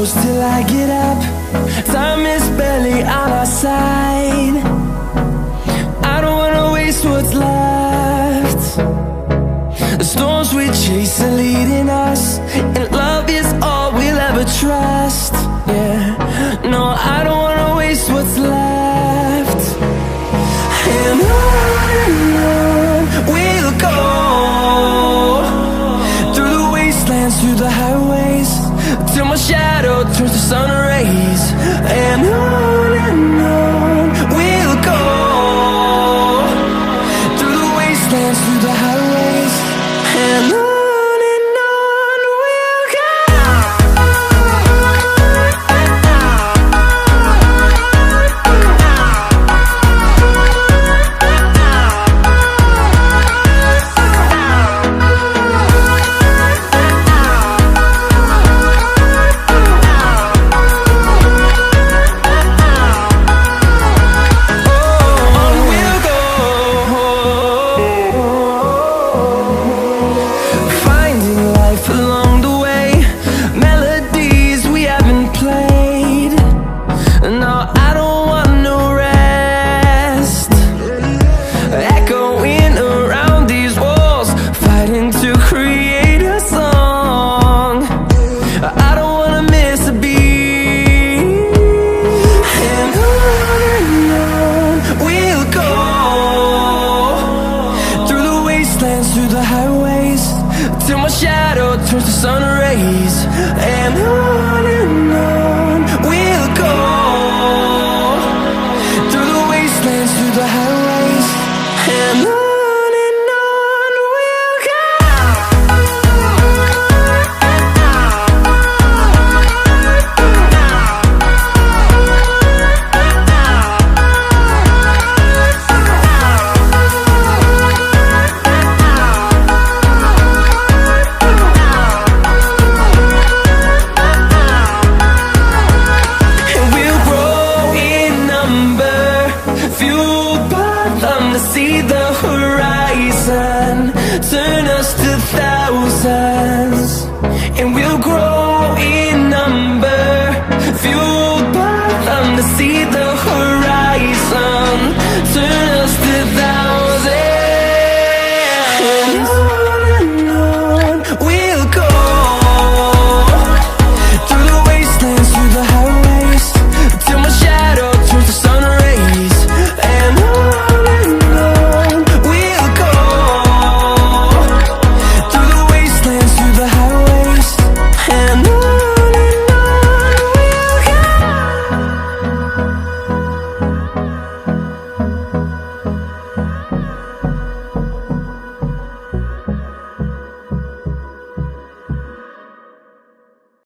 close till I get up. Time is barely on our side. I don't wanna waste what's left. The storms we chase are leading us, and love is all we'll ever trust. Yeah, no, I don't wanna waste what's left. And on we'll go, through the wastelands, through the highways, till my shadow turns to sun rays. And on we'll go, through the wastelands, through the highways, and on we'll go. Through the highways, till my shadow turns to sun rays. And on we'll go, through the wastelands, through the highways, and on we'll go. To see the horizon turn us to thousands, and we'll grow in number, fueled by them to see the horizon.